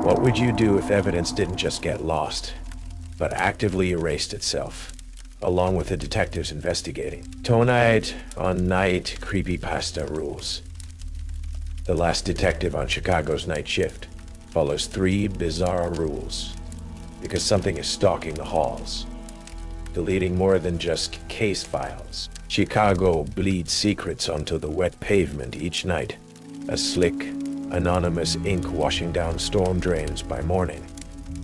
What would you do if evidence didn't just get lost, but actively erased itself, along with the detectives investigating? Tonight on Night Creepypasta Rules. The last detective on Chicago's night shift follows 3 bizarre rules, because something is stalking the halls, deleting more than just case files. Chicago bleeds secrets onto the wet pavement each night, a slick, anonymous ink washing down storm drains by morning.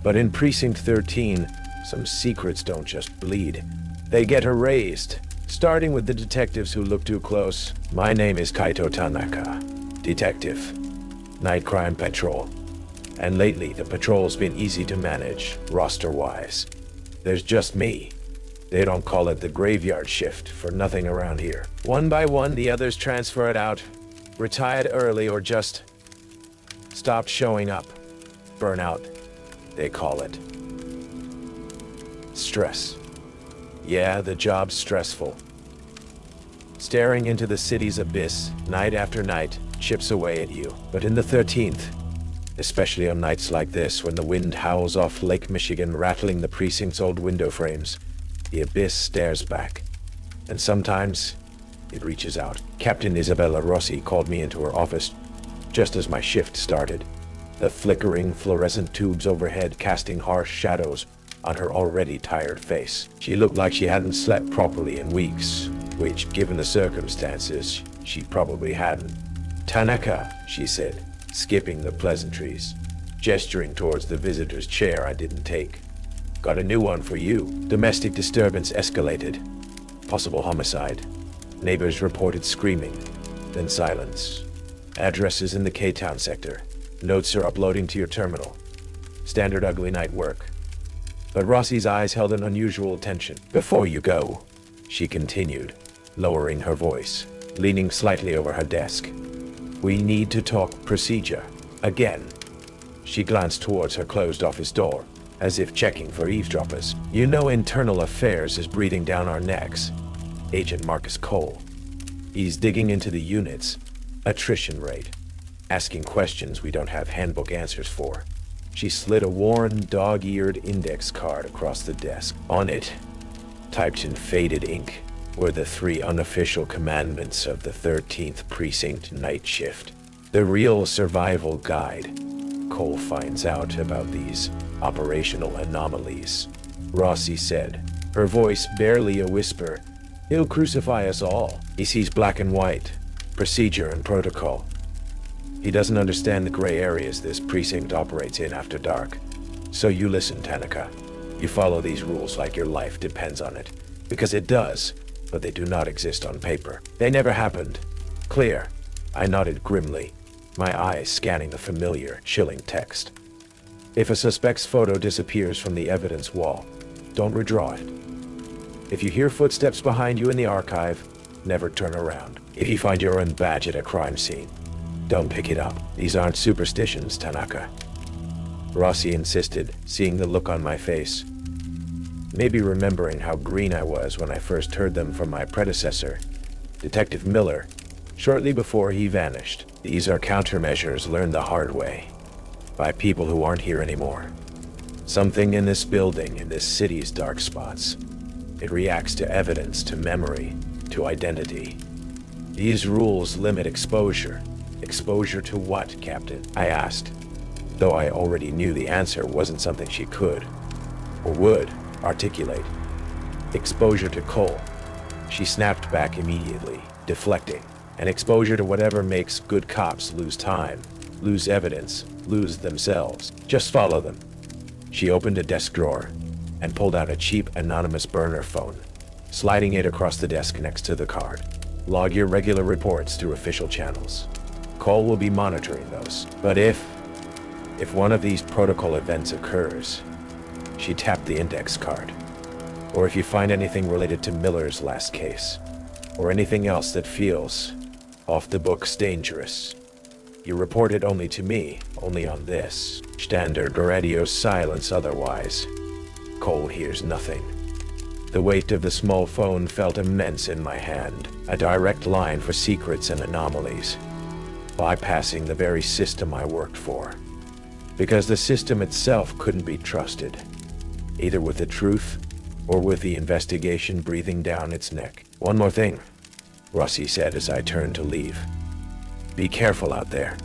But in Precinct 13, some secrets don't just bleed, they get erased, starting with the detectives who look too close. My name is Kaito Tanaka, detective, Night Crime Patrol. And lately, the patrol's been easy to manage, roster-wise. There's just me. They don't call it the graveyard shift for nothing around here. One by one, the others transfer it out, retired early, or just stopped showing up. Burnout, they call it. Stress. Yeah, the job's stressful. Staring into the city's abyss, night after night, chips away at you. But in the 13th, especially on nights like this when the wind howls off Lake Michigan, rattling the precinct's old window frames, the abyss stares back. And sometimes, it reaches out. Captain Isabella Rossi called me into her office just as my shift started, the flickering fluorescent tubes overhead casting harsh shadows on her already tired face. She looked like she hadn't slept properly in weeks, which, given the circumstances, she probably hadn't. "Tanaka," she said, skipping the pleasantries, gesturing towards the visitor's chair I didn't take. "Got a new one for you." Domestic disturbance escalated. Possible homicide. Neighbors reported screaming, then silence. Addresses in the K-Town sector. Notes are uploading to your terminal. Standard ugly night work. But Rossi's eyes held an unusual tension. "Before you go," she continued, lowering her voice, leaning slightly over her desk, "we need to talk procedure. Again." She glanced towards her closed office door, as if checking for eavesdroppers. "You know internal affairs is breathing down our necks. Agent Marcus Cole. He's digging into the units, attrition rate, asking questions we don't have handbook answers for." She slid a worn, dog-eared index card across the desk. On it, typed in faded ink, were the 3 unofficial commandments of the 13th Precinct night shift. The real survival guide. Cole finds out about these operational anomalies, Rossi said, her voice barely a whisper. "He'll crucify us all. He sees black and white, procedure and protocol. He doesn't understand the gray areas this precinct operates in after dark. So you listen, Tanaka. You follow these rules like your life depends on it. Because it does, but they do not exist on paper. They never happened. Clear?" I nodded grimly, my eyes scanning the familiar, chilling text. "If a suspect's photo disappears from the evidence wall, don't redraw it. If you hear footsteps behind you in the archive, never turn around. If you find your own badge at a crime scene, don't pick it up. These aren't superstitions, Tanaka." Rossi insisted, seeing the look on my face. Maybe remembering how green I was when I first heard them from my predecessor, Detective Miller, shortly before he vanished. These are countermeasures learned the hard way, by people who aren't here anymore. Something in this building, in this city's dark spots. It reacts to evidence, to memory, to identity. These rules limit exposure. Exposure to what, Captain? I asked, though I already knew the answer wasn't something she could, or would, articulate. "Exposure to Cole." She snapped back immediately, deflecting. "And exposure to whatever makes good cops lose time, lose evidence, lose themselves. Just follow them." She opened a desk drawer and pulled out a cheap, anonymous burner phone, sliding it across the desk next to the card. "Log your regular reports through official channels. Cole will be monitoring those. But if one of these protocol events occurs," she tapped the index card, "or if you find anything related to Miller's last case, or anything else that feels off the books dangerous, you report it only to me, only on this." Standard radio silence otherwise. Cole hears nothing. The weight of the small phone felt immense in my hand, a direct line for secrets and anomalies, bypassing the very system I worked for. because the system itself couldn't be trusted, either with the truth or with the investigation breathing down its neck. "One more thing," Rossi said as I turned to leave. "Be careful out there.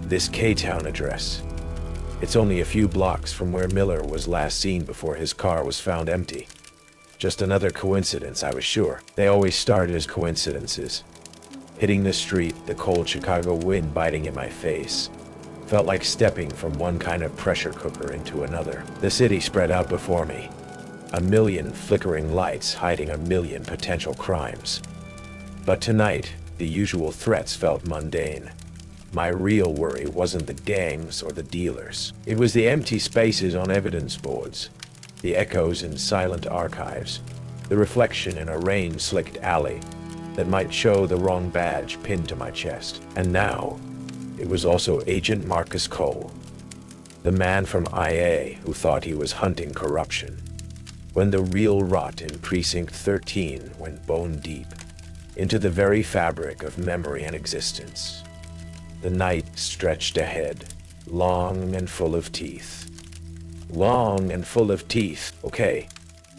This K-Town address. It's only a few blocks from where Miller was last seen before his car was found empty. Just another coincidence, I was sure. They always started as coincidences. Hitting the street, the cold Chicago wind biting in my face, felt like stepping from one kind of pressure cooker into another. The city spread out before me, a million flickering lights hiding a million potential crimes. But tonight, the usual threats felt mundane. My real worry wasn't the gangs or the dealers. It was the empty spaces on evidence boards, the echoes in silent archives, the reflection in a rain-slicked alley that might show the wrong badge pinned to my chest. And now, it was also Agent Marcus Cole, the man from IA who thought he was hunting corruption, when the real rot in Precinct 13 went bone deep into the very fabric of memory and existence. The night stretched ahead, long and full of teeth. Long and full of teeth. Okay,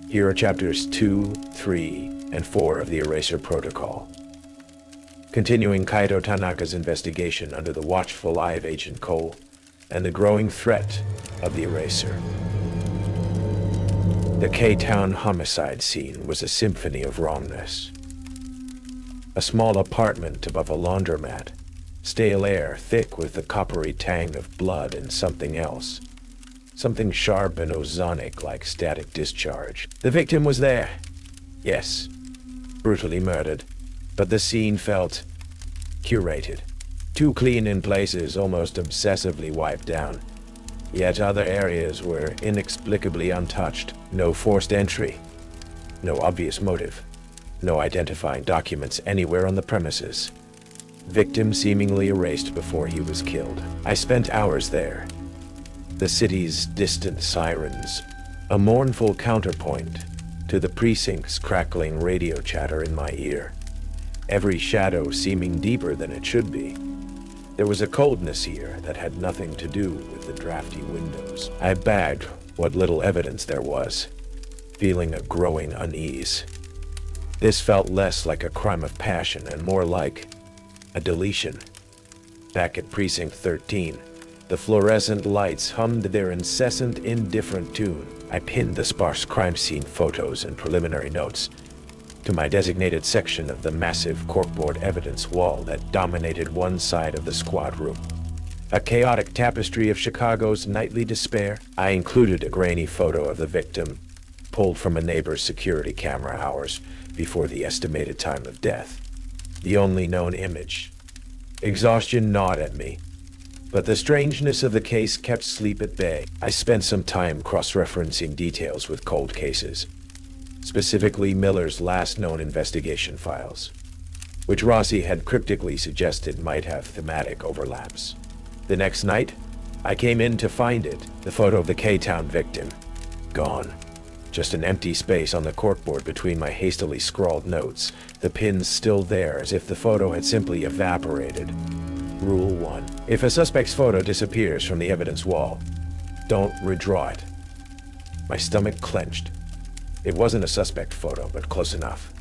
here are chapters 2, 3, and 4 of the Eraser Protocol. Continuing Kaito Tanaka's investigation under the watchful eye of Agent Cole and the growing threat of the Eraser. The K-Town homicide scene was a symphony of wrongness. A small apartment above a laundromat, stale air thick with the coppery tang of blood and something else. Something sharp and ozonic like static discharge. The victim was there. Yes, brutally murdered, but the scene felt curated. Too clean in places, almost obsessively wiped down. Yet other areas were inexplicably untouched. No forced entry. No obvious motive. No identifying documents anywhere on the premises. Victim seemingly erased before he was killed. I spent hours there. The city's distant sirens, a mournful counterpoint to the precinct's crackling radio chatter in my ear. Every shadow seeming deeper than it should be. There was a coldness here that had nothing to do with the drafty windows. I bagged what little evidence there was, feeling a growing unease. This felt less like a crime of passion and more like a deletion. Back at Precinct 13, the fluorescent lights hummed their incessant, indifferent tune. I pinned the sparse crime scene photos and preliminary notes to my designated section of the massive corkboard evidence wall that dominated one side of the squad room. A chaotic tapestry of Chicago's nightly despair. I included a grainy photo of the victim, pulled from a neighbor's security camera hours before the estimated time of death. The only known image. Exhaustion gnawed at me, but the strangeness of the case kept sleep at bay. I spent some time cross-referencing details with cold cases, specifically Miller's last known investigation files, which Rossi had cryptically suggested might have thematic overlaps. The next night, I came in to find it, the photo of the K-Town victim, gone. Just an empty space on the corkboard between my hastily scrawled notes, the pins still there as if the photo had simply evaporated. Rule 1. If a suspect's photo disappears from the evidence wall, don't redraw it. My stomach clenched. It wasn't a suspect photo, but close enough.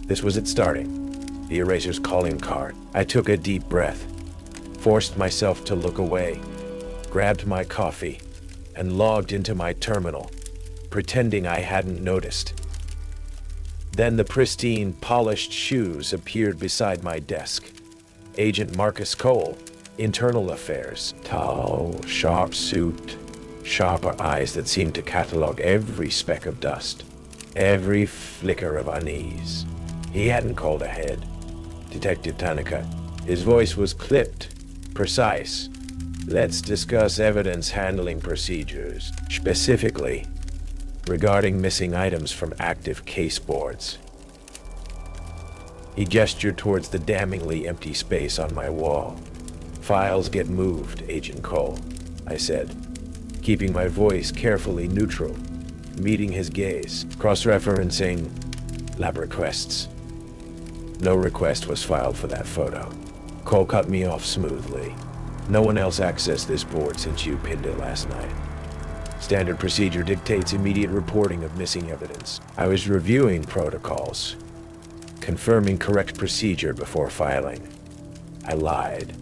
This was it starting, the Eraser's calling card. I took a deep breath, forced myself to look away, grabbed my coffee, and logged into my terminal, pretending I hadn't noticed. Then the pristine, polished shoes appeared beside my desk. Agent Marcus Cole, Internal Affairs. Tall, sharp suit, sharper eyes that seemed to catalog every speck of dust, every flicker of unease. He hadn't called ahead. Detective Tanaka. His voice was clipped, precise. Let's discuss evidence handling procedures. Specifically, regarding missing items from active case boards. He gestured towards the damningly empty space on my wall. Files get moved, Agent Cole, I said, keeping my voice carefully neutral, meeting his gaze, cross-referencing lab requests. No request was filed for that photo. Cole cut me off smoothly. No one else accessed this board since you pinned it last night. Standard procedure dictates immediate reporting of missing evidence. I was reviewing protocols, confirming correct procedure before filing. I lied,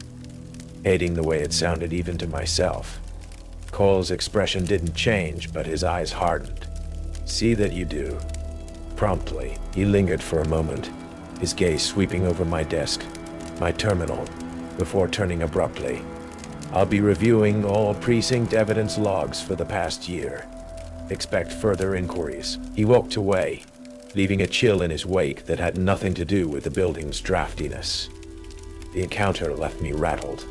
hating the way it sounded even to myself. Cole's expression didn't change, but his eyes hardened. See that you do. Promptly, he lingered for a moment, his gaze sweeping over my desk, my terminal, before turning abruptly. I'll be reviewing all precinct evidence logs for the past year. Expect further inquiries. He walked away, leaving a chill in his wake that had nothing to do with the building's draftiness. The encounter left me rattled.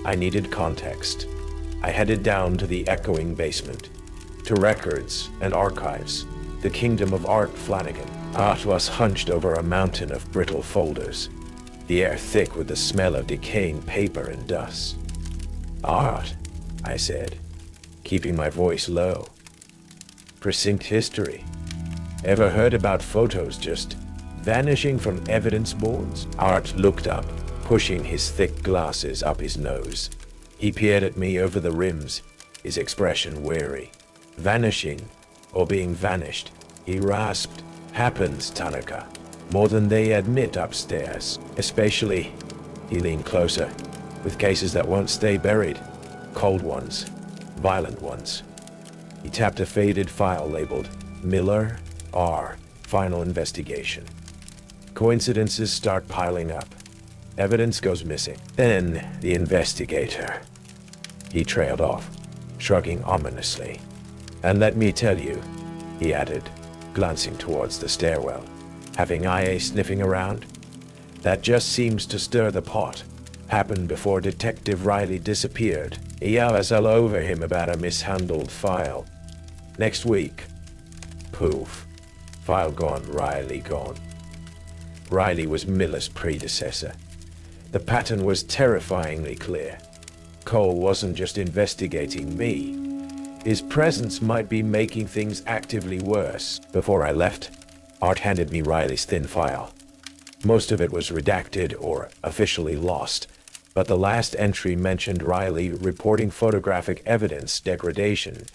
I needed context. I headed down to the echoing basement, to records and archives, the kingdom of Art Flanagan. Art was hunched over a mountain of brittle folders, the air thick with the smell of decaying paper and dust. Art, I said, keeping my voice low. Precinct history. Ever heard about photos just vanishing from evidence boards? Art looked up, pushing his thick glasses up his nose. He peered at me over the rims, his expression wary. Vanishing, or being vanished, he rasped. Happens, Tanaka. More than they admit upstairs. Especially, he leaned closer, with cases that won't stay buried. Cold ones, violent ones. He tapped a faded file labeled Miller R. Final Investigation. Coincidences start piling up. Evidence goes missing. Then the investigator. He trailed off, shrugging ominously. And let me tell you, he added, glancing towards the stairwell, having IA sniffing around, that just seems to stir the pot. Happened before Detective Riley disappeared. He was all over him about a mishandled file. Next week, poof, file gone, Riley gone. Riley was Miller's predecessor. The pattern was terrifyingly clear. Cole wasn't just investigating me. His presence might be making things actively worse. Before I left, Art handed me Riley's thin file. Most of it was redacted or officially lost, but the last entry mentioned Riley reporting photographic evidence degradation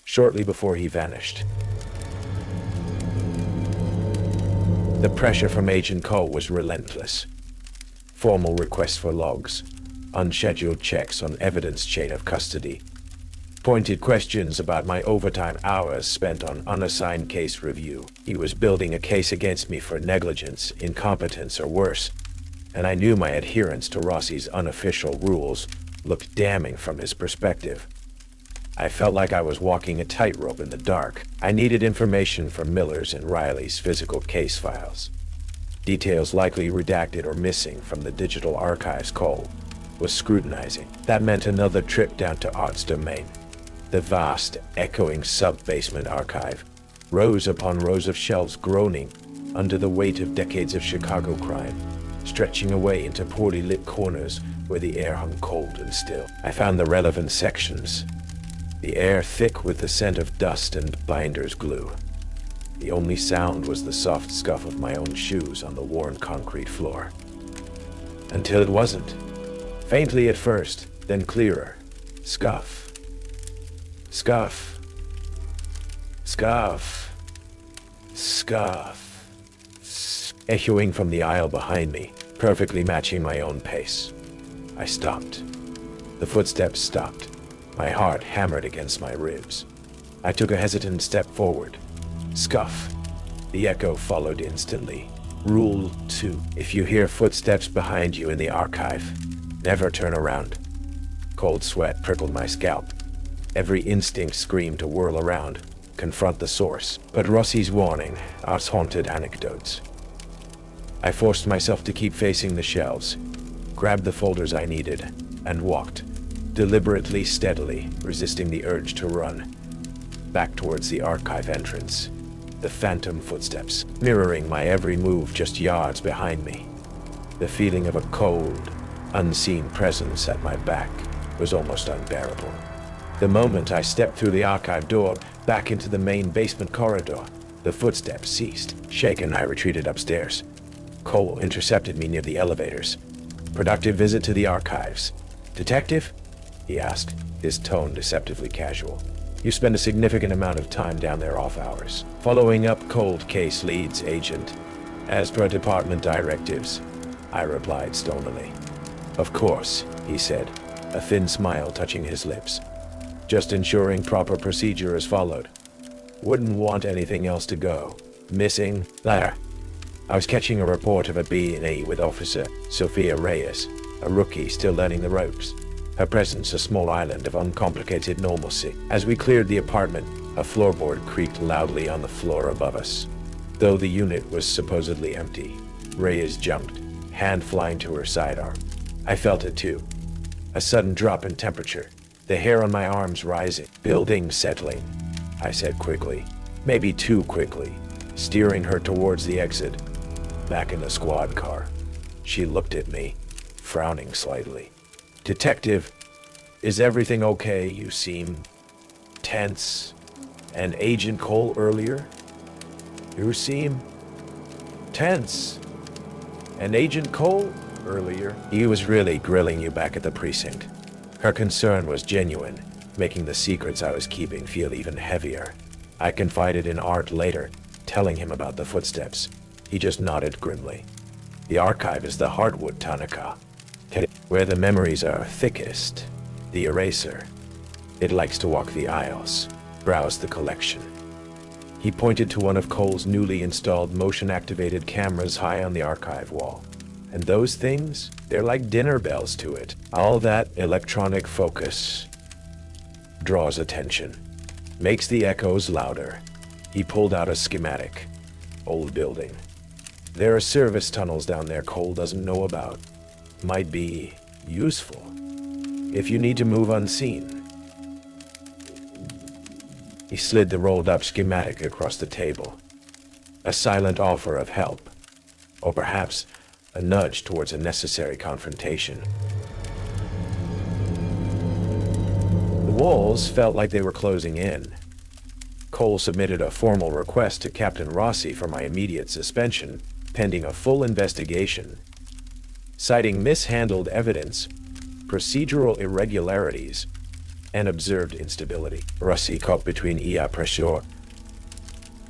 shortly before he vanished. The pressure from Agent Cole was relentless. Formal requests for logs, unscheduled checks on evidence chain of custody, pointed questions about my overtime hours spent on unassigned case review. He was building a case against me for negligence, incompetence, or worse, and I knew my adherence to Rossi's unofficial rules looked damning from his perspective. I felt like I was walking a tightrope in the dark. I needed information from Miller's and Riley's physical case files. Details likely redacted or missing from the digital archives Cole was scrutinizing. That meant another trip down to Art's domain. The vast, echoing sub-basement archive, rows upon rows of shelves groaning under the weight of decades of Chicago crime, stretching away into poorly lit corners where the air hung cold and still. I found the relevant sections, the air thick with the scent of dust and binder's glue. The only sound was the soft scuff of my own shoes on the worn concrete floor. Until it wasn't. Faintly at first, then clearer. Scuff. Scuff. Scuff. Scuff. Echoing from the aisle behind me, perfectly matching my own pace. I stopped. The footsteps stopped. My heart hammered against my ribs. I took a hesitant step forward. Scuff. The echo followed instantly. Rule 2. If you hear footsteps behind you in the archive, never turn around. Cold sweat prickled my scalp. Every instinct screamed to whirl around, confront the source. But Rossi's warning, Art's haunted anecdotes. I forced myself to keep facing the shelves, grabbed the folders I needed, and walked, deliberately, steadily, resisting the urge to run, back towards the archive entrance. The phantom footsteps, mirroring my every move just yards behind me. The feeling of a cold, unseen presence at my back was almost unbearable. The moment I stepped through the archive door, back into the main basement corridor, the footsteps ceased. Shaken, I retreated upstairs. Cole intercepted me near the elevators. Productive visit to the archives. Detective? He asked, his tone deceptively casual. You spend a significant amount of time down there off hours, following up cold case leads, Agent. As per department directives, I replied stonily. Of course, he said, a thin smile touching his lips. Just ensuring proper procedure is followed. Wouldn't want anything else to go missing there. I was catching a report of a B&E with Officer Sophia Reyes, a rookie still learning the ropes. Her presence a small island of uncomplicated normalcy. As we cleared the apartment, a floorboard creaked loudly on the floor above us. Though the unit was supposedly empty, Reyes jumped, hand flying to her sidearm. I felt it too. A sudden drop in temperature, the hair on my arms rising. Building settling, I said quickly, maybe too quickly, steering her towards the exit. Back in the squad car, she looked at me, frowning slightly. Detective, is everything okay? You seem tense. And Agent Cole earlier? You seem tense. And Agent Cole earlier? He was really grilling you back at the precinct. Her concern was genuine, making the secrets I was keeping feel even heavier. I confided in Art later, telling him about the footsteps. He just nodded grimly. The archive is the hardwood, Tanaka. Where the memories are thickest, the eraser. It likes to walk the aisles, browse the collection. He pointed to one of Cole's newly installed motion-activated cameras high on the archive wall. And those things, they're like dinner bells to it. All that electronic focus draws attention, makes the echoes louder. He pulled out a schematic. Old building. There are service tunnels down there Cole doesn't know about. Might be useful if you need to move unseen. He slid the rolled up schematic across the table. A silent offer of help, or perhaps a nudge towards a necessary confrontation. The walls felt like they were closing in. Cole submitted a formal request to Captain Rossi for my immediate suspension, pending a full investigation, citing mishandled evidence, procedural irregularities, and observed instability. Rossi caught between Ia Pressure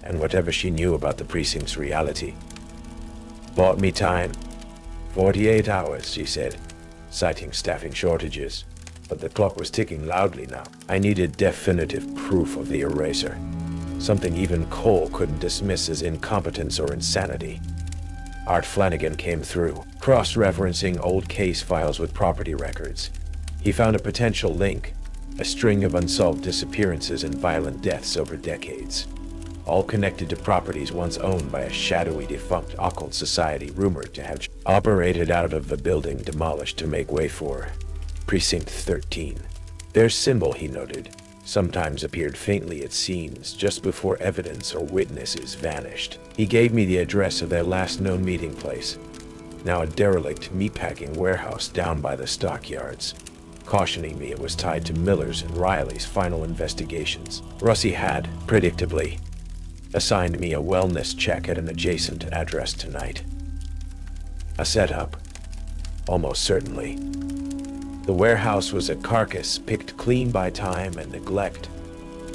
and whatever she knew about the precinct's reality. Bought me time. 48 hours, she said, citing staffing shortages. But the clock was ticking loudly now. I needed definitive proof of the eraser. Something even Cole couldn't dismiss as incompetence or insanity. Art Flanagan came through, cross-referencing old case files with property records. He found a potential link, a string of unsolved disappearances and violent deaths over decades, all connected to properties once owned by a shadowy defunct occult society rumored to have operated out of the building demolished to make way for Precinct 13. Their symbol, he noted, sometimes appeared faintly at scenes just before evidence or witnesses vanished. He gave me the address of their last known meeting place, now a derelict meatpacking warehouse down by the stockyards, cautioning me it was tied to Miller's and Riley's final investigations. Rossi had, predictably, assigned me a wellness check at an adjacent address tonight. A setup, almost certainly. The warehouse was a carcass picked clean by time and neglect,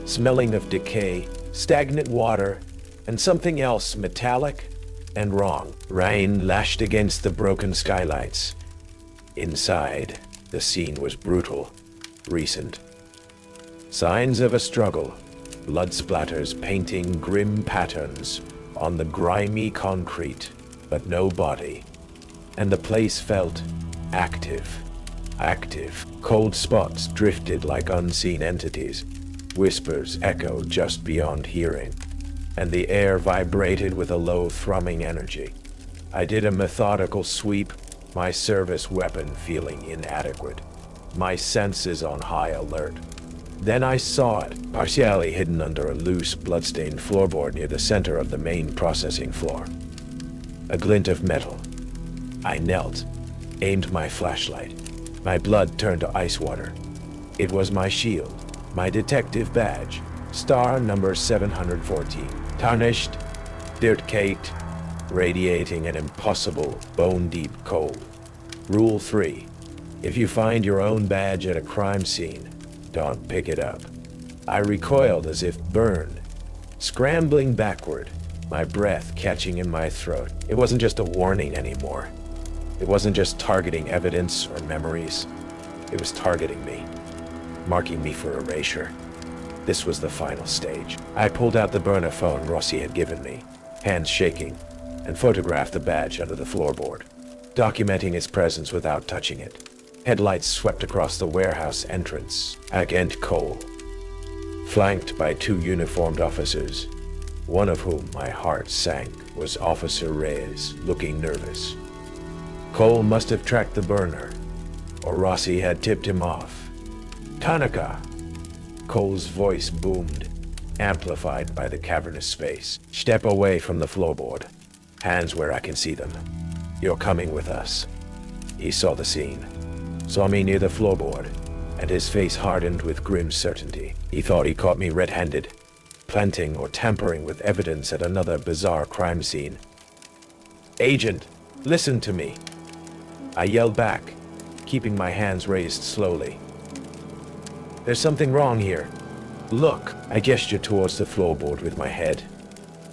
smelling of decay, stagnant water, and something else metallic and wrong. Rain lashed against the broken skylights. Inside, the scene was brutal, recent. Signs of a struggle, blood splatters painting grim patterns on the grimy concrete, but no body. And the place felt active. Cold spots drifted like unseen entities. Whispers echoed just beyond hearing, and the air vibrated with a low thrumming energy. I did a methodical sweep, my service weapon feeling inadequate, my senses on high alert. Then I saw it, partially hidden under a loose, bloodstained floorboard near the center of the main processing floor. A glint of metal. I knelt, aimed my flashlight. My blood turned to ice water. It was my shield, my detective badge, star number 714. Tarnished, dirt-caked, radiating an impossible, bone-deep cold. Rule 3. If you find your own badge at a crime scene, don't pick it up. I recoiled as if burned, scrambling backward, my breath catching in my throat. It wasn't just a warning anymore. It wasn't just targeting evidence or memories. It was targeting me, marking me for erasure. This was the final stage. I pulled out the burner phone Rossi had given me, hands shaking, and photographed the badge under the floorboard, documenting its presence without touching it. Headlights swept across the warehouse entrance. Agent Cole, flanked by 2 uniformed officers, one of whom my heart sank was Officer Reyes, looking nervous. Cole must have tracked the burner, or Rossi had tipped him off. Tanaka! Cole's voice boomed, amplified by the cavernous space. Step away from the floorboard. Hands where I can see them. You're coming with us. He saw the scene, saw me near the floorboard, and his face hardened with grim certainty. He thought he caught me red-handed, planting or tampering with evidence at another bizarre crime scene. Agent, listen to me. I yelled back, keeping my hands raised slowly. There's something wrong here. Look, I gestured towards the floorboard with my head.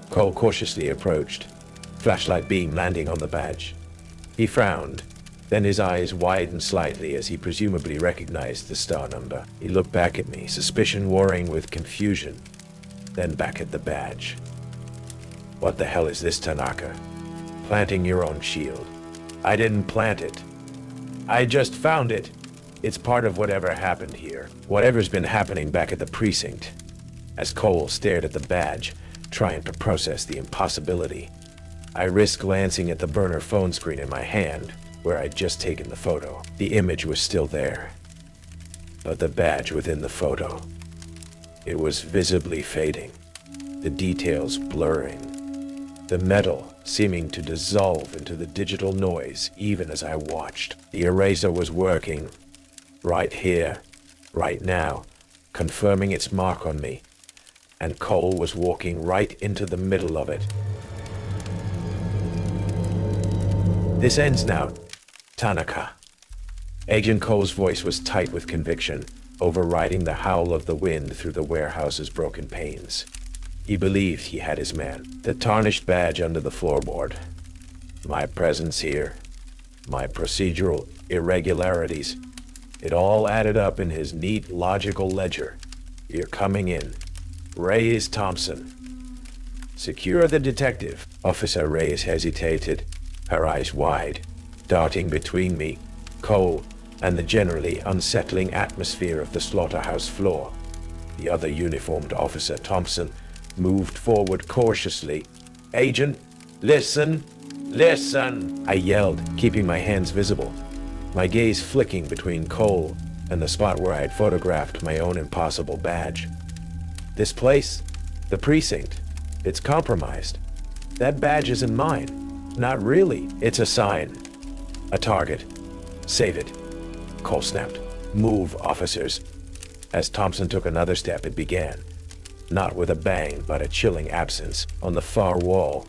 Cole cautiously approached, flashlight beam landing on the badge. He frowned, then his eyes widened slightly as he presumably recognized the star number. He looked back at me, suspicion warring with confusion, then back at the badge. What the hell is this, Tanaka? Planting your own shield. I didn't plant it. I just found it. It's part of whatever happened here. Whatever's been happening back at the precinct. As Cole stared at the badge, trying to process the impossibility, I risked glancing at the burner phone screen in my hand, where I'd just taken the photo. The image was still there, but the badge within the photo, it was visibly fading, the details blurring, the metal seeming to dissolve into the digital noise even as I watched. The eraser was working, right here, right now, confirming its mark on me, and Cole was walking right into the middle of it. This ends now, Tanaka. Agent Cole's voice was tight with conviction, overriding the howl of the wind through the warehouse's broken panes. He believed he had his man. The tarnished badge under the floorboard. My presence here. My procedural irregularities. It all added up in his neat, logical ledger. You're coming in. Reyes Thompson. Secure the detective. Officer Reyes hesitated, her eyes wide, darting between me, Cole, and the generally unsettling atmosphere of the slaughterhouse floor. The other uniformed officer, Thompson, moved forward cautiously. Agent, listen, listen, I yelled, keeping my hands visible, my gaze flicking between Cole and the spot where I had photographed my own impossible badge. This place, the precinct, it's compromised. That badge isn't mine. Not really. It's a sign. A target. Save it. Cole snapped. Move, officers. As Thompson took another step, it began. Not with a bang, but a chilling absence. On the far wall,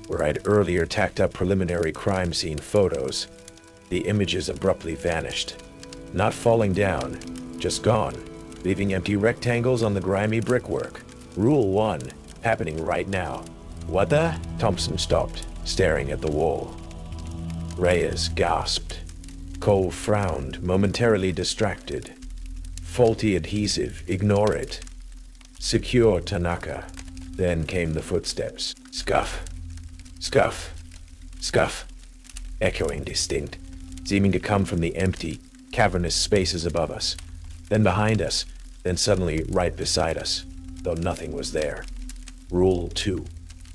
where I'd earlier tacked up preliminary crime scene photos, the images abruptly vanished. Not falling down, just gone, leaving empty rectangles on the grimy brickwork. Rule 1, happening right now. What the? Thompson stopped, staring at the wall. Reyes gasped. Cole frowned, momentarily distracted. Faulty adhesive, ignore it. Secure, Tanaka. Then came the footsteps. Scuff. Scuff. Scuff. Echoing distinct, seeming to come from the empty, cavernous spaces above us. Then behind us, then suddenly right beside us, though nothing was there. Rule 2.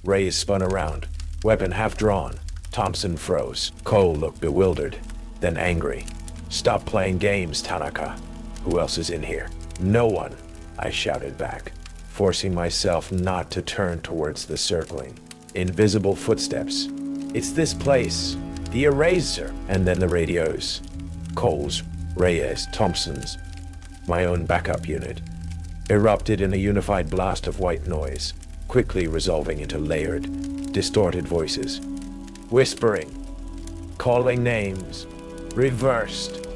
Reyes spun around, weapon half drawn. Thompson froze. Cole looked bewildered, then angry. Stop playing games, Tanaka. Who else is in here? No one, I shouted back, forcing myself not to turn towards the circling, invisible footsteps. It's this place, the eraser, and then the radios. Cole's, Reyes, Thompson's, my own backup unit, erupted in a unified blast of white noise, quickly resolving into layered, distorted voices. Whispering, calling names, reversed.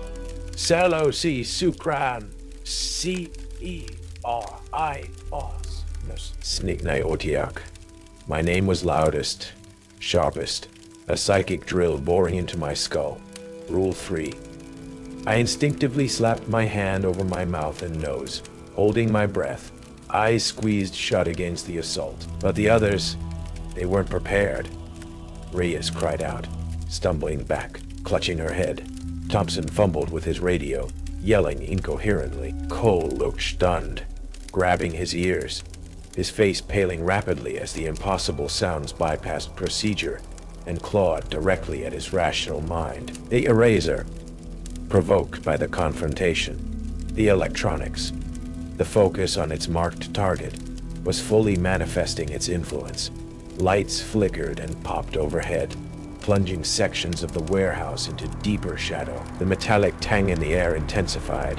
Celo si sukran C-E-R-I-os. Sniknai Otiak. My name was loudest, sharpest, a psychic drill boring into my skull. Rule 3. I instinctively slapped my hand over my mouth and nose, holding my breath, eyes squeezed shut against the assault. But the others, they weren't prepared. Reyes cried out, stumbling back, clutching her head. Thompson fumbled with his radio, yelling incoherently. Cole looked stunned, grabbing his ears, his face paling rapidly as the impossible sounds bypassed procedure and clawed directly at his rational mind. The eraser, provoked by the confrontation, the electronics, the focus on its marked target, was fully manifesting its influence. Lights flickered and popped overhead, plunging sections of the warehouse into deeper shadow. The metallic tang in the air intensified,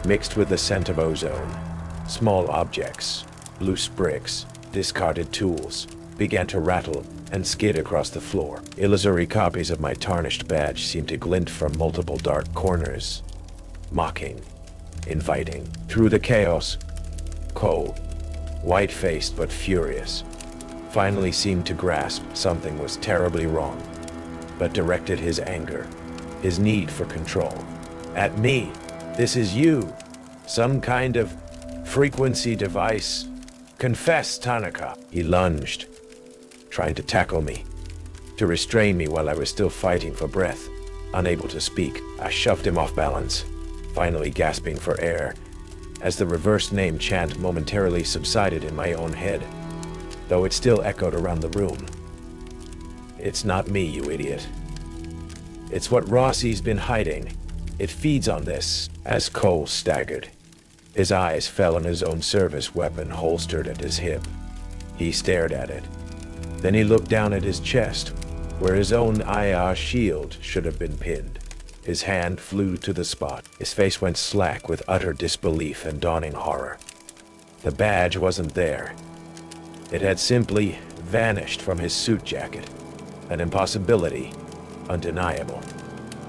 mixed with the scent of ozone. Small objects, loose bricks, discarded tools, began to rattle and skid across the floor. Illusory copies of my tarnished badge seemed to glint from multiple dark corners, mocking, inviting. Through the chaos, Cole, white-faced but furious, finally seemed to grasp something was terribly wrong, but directed his anger, his need for control, at me. This is you. Some kind of frequency device. Confess, Tanaka. He lunged, trying to tackle me, to restrain me while I was still fighting for breath. Unable to speak, I shoved him off balance, finally gasping for air, as the reverse name chant momentarily subsided in my own head, though it still echoed around the room. It's not me, you idiot. It's what Rossi's been hiding. It feeds on this. As Cole staggered, his eyes fell on his own service weapon holstered at his hip. He stared at it. Then he looked down at his chest, where his own IR shield should have been pinned. His hand flew to the spot. His face went slack with utter disbelief and dawning horror. The badge wasn't there. It had simply vanished from his suit jacket. An impossibility, undeniable.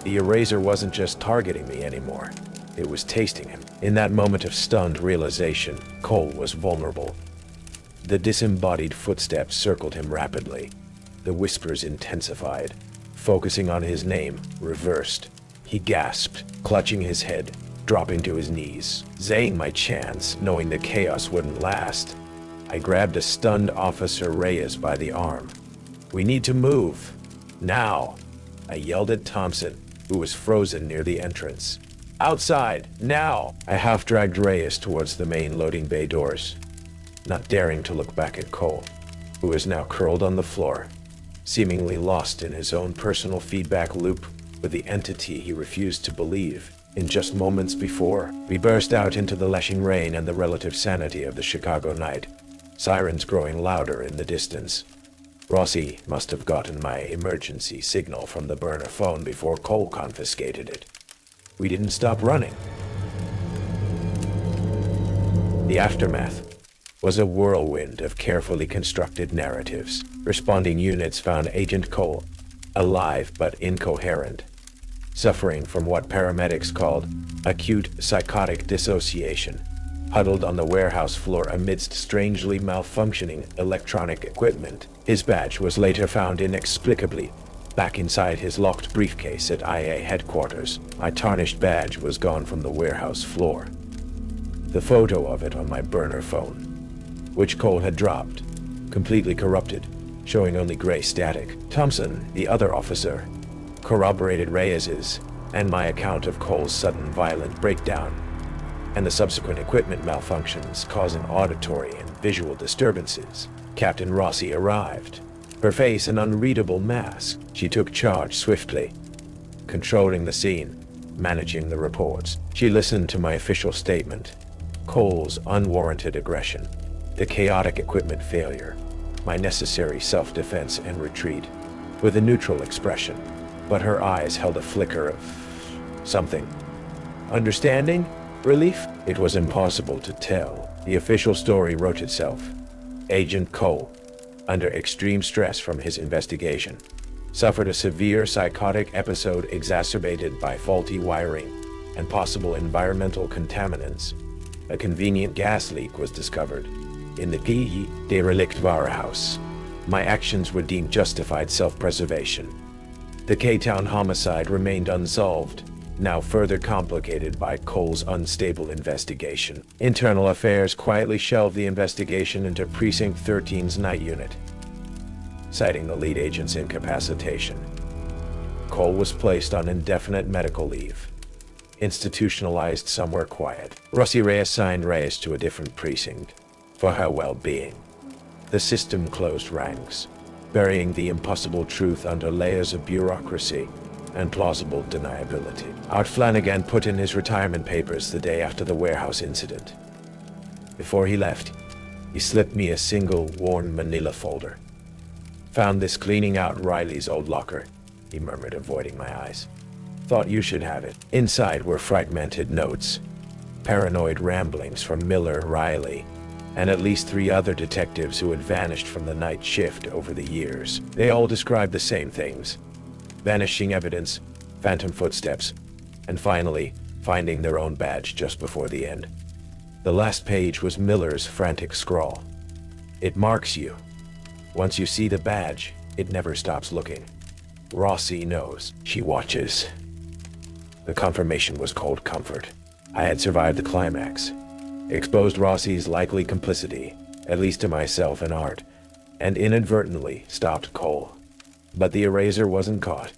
The eraser wasn't just targeting me anymore. It was tasting him. In that moment of stunned realization, Cole was vulnerable. The disembodied footsteps circled him rapidly. The whispers intensified, focusing on his name, reversed. He gasped, clutching his head, dropping to his knees. Zaying my chance, knowing the chaos wouldn't last, I grabbed a stunned Officer Reyes by the arm. We need to move. Now, I yelled at Thompson, who was frozen near the entrance. Outside, now! I half-dragged Reyes towards the main loading bay doors, not daring to look back at Cole, who was now curled on the floor, seemingly lost in his own personal feedback loop with the entity he refused to believe in just moments before. We burst out into the lashing rain and the relative sanity of the Chicago night, sirens growing louder in the distance. Rossi must have gotten my emergency signal from the burner phone before Cole confiscated it. We didn't stop running. The aftermath was a whirlwind of carefully constructed narratives. Responding units found Agent Cole alive but incoherent, suffering from what paramedics called acute psychotic dissociation, huddled on the warehouse floor amidst strangely malfunctioning electronic equipment. His badge was later found inexplicably back inside his locked briefcase at IA headquarters. My tarnished badge was gone from the warehouse floor. The photo of it on my burner phone, which Cole had dropped, completely corrupted, showing only gray static. Thompson, the other officer, corroborated Reyes's and my account of Cole's sudden violent breakdown and the subsequent equipment malfunctions causing auditory and visual disturbances. Captain Rossi arrived, her face an unreadable mask. She took charge swiftly, controlling the scene, managing the reports. She listened to my official statement, Cole's unwarranted aggression, the chaotic equipment failure, my necessary self-defense and retreat, with a neutral expression, but her eyes held a flicker of something. Understanding? Relief? It was impossible to tell. The official story wrote itself. Agent Cole, under extreme stress from his investigation, suffered a severe psychotic episode exacerbated by faulty wiring and possible environmental contaminants, a convenient gas leak was discovered in the P. derelict warehouse. My actions were deemed justified self-preservation. The K-Town homicide remained unsolved, now further complicated by Cole's unstable investigation. Internal Affairs quietly shelved the investigation into Precinct 13's night unit, citing the lead agent's incapacitation. Cole was placed on indefinite medical leave, institutionalized somewhere quiet. Rossi reassigned Reyes to a different precinct for her well-being. The system closed ranks, burying the impossible truth under layers of bureaucracy and plausible deniability. Art Flanagan put in his retirement papers the day after the warehouse incident. Before he left, he slipped me a single worn manila folder. "Found this cleaning out Riley's old locker," he murmured, avoiding my eyes. "Thought you should have it." Inside were fragmented notes, paranoid ramblings from Miller, Riley, and at least 3 other detectives who had vanished from the night shift over the years. They all described the same things: vanishing evidence, phantom footsteps, and finally, finding their own badge just before the end. The last page was Miller's frantic scrawl. "It marks you. Once you see the badge, it never stops looking. Rossi knows. She watches." The confirmation was cold comfort. I had survived the climax, exposed Rossi's likely complicity, at least to myself and Art, and inadvertently stopped Cole. But the eraser wasn't caught.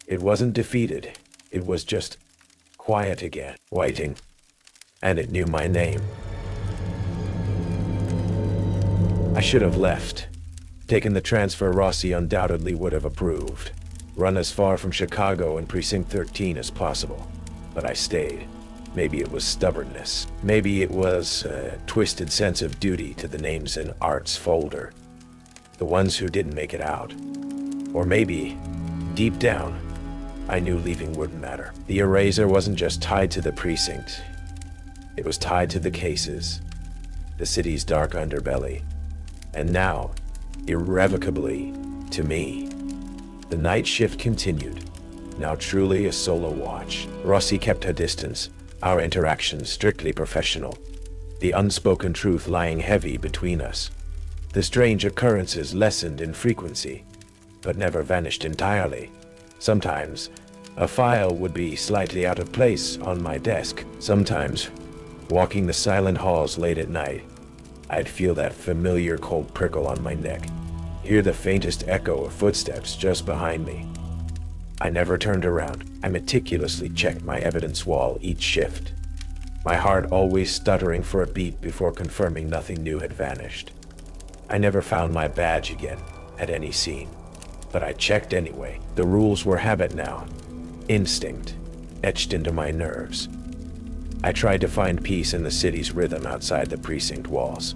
It wasn't defeated. It was just quiet again, waiting. And it knew my name. I should have left, taken the transfer Rossi undoubtedly would have approved, run as far from Chicago and Precinct 13 as possible. But I stayed. Maybe it was stubbornness. Maybe it was a twisted sense of duty to the names in Art's folder, the ones who didn't make it out. Or maybe, deep down, I knew leaving wouldn't matter. The eraser wasn't just tied to the precinct. It was tied to the cases, the city's dark underbelly, and now, irrevocably, to me. The night shift continued, now truly a solo watch. Rossi kept her distance, our interactions strictly professional, the unspoken truth lying heavy between us. The strange occurrences lessened in frequency, but never vanished entirely. Sometimes, a file would be slightly out of place on my desk. Sometimes, walking the silent halls late at night, I'd feel that familiar cold prickle on my neck, hear the faintest echo of footsteps just behind me. I never turned around. I meticulously checked my evidence wall each shift, my heart always stuttering for a beat before confirming nothing new had vanished. I never found my badge again at any scene, but I checked anyway. The rules were habit now, instinct, etched into my nerves. I tried to find peace in the city's rhythm outside the precinct walls,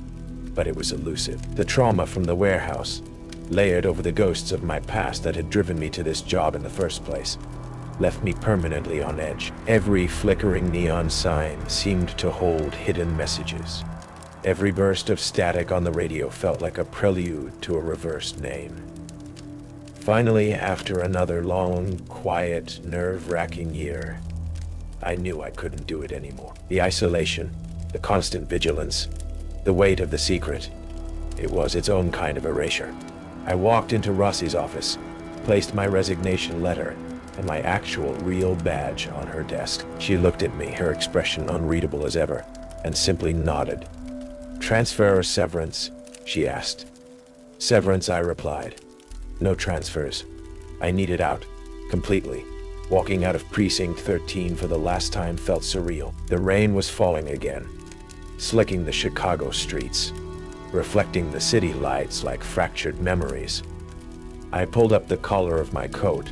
but it was elusive. The trauma from the warehouse, layered over the ghosts of my past that had driven me to this job in the first place, left me permanently on edge. Every flickering neon sign seemed to hold hidden messages. Every burst of static on the radio felt like a prelude to a reversed name. Finally, after another long, quiet, nerve-wracking year, I knew I couldn't do it anymore. The isolation, the constant vigilance, the weight of the secret, it was its own kind of erasure. I walked into Rossi's office, placed my resignation letter and my actual real badge on her desk. She looked at me, her expression unreadable as ever, and simply nodded. "Transfer or severance?" she asked. "Severance," I replied. "No transfers. I needed out, completely." Walking out of Precinct 13 for the last time felt surreal. The rain was falling again, slicking the Chicago streets, reflecting the city lights like fractured memories. I pulled up the collar of my coat,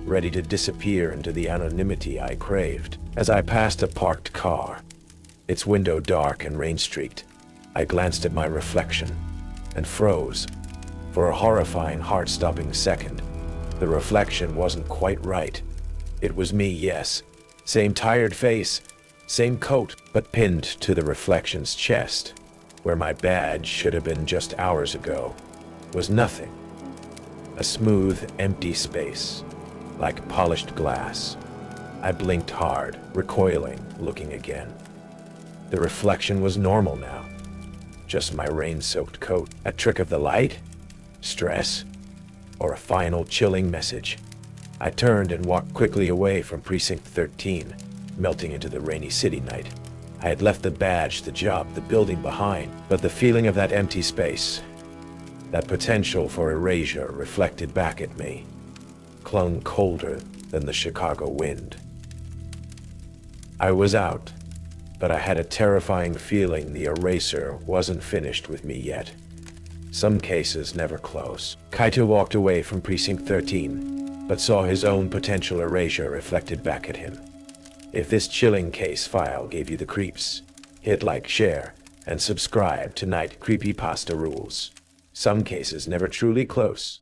ready to disappear into the anonymity I craved. As I passed a parked car, its window dark and rain-streaked, I glanced at my reflection and froze. For a horrifying, heart-stopping second, the reflection wasn't quite right. It was me, yes. Same tired face, same coat, but pinned to the reflection's chest, where my badge should have been just hours ago, was nothing. A smooth, empty space, like polished glass. I blinked hard, recoiling, looking again. The reflection was normal now. Just my rain-soaked coat. A trick of the light? Stress? Or a final chilling message? I turned and walked quickly away from Precinct 13, melting into the rainy city night. I had left the badge, the job, the building behind, but the feeling of that empty space, that potential for erasure reflected back at me, clung colder than the Chicago wind. I was out, but I had a terrifying feeling the eraser wasn't finished with me yet. Some cases never close. Kaito walked away from Precinct 13, but saw his own potential erasure reflected back at him. If this chilling case file gave you the creeps, hit like, share, and subscribe to Night Creepypasta Rules. Some cases never truly close.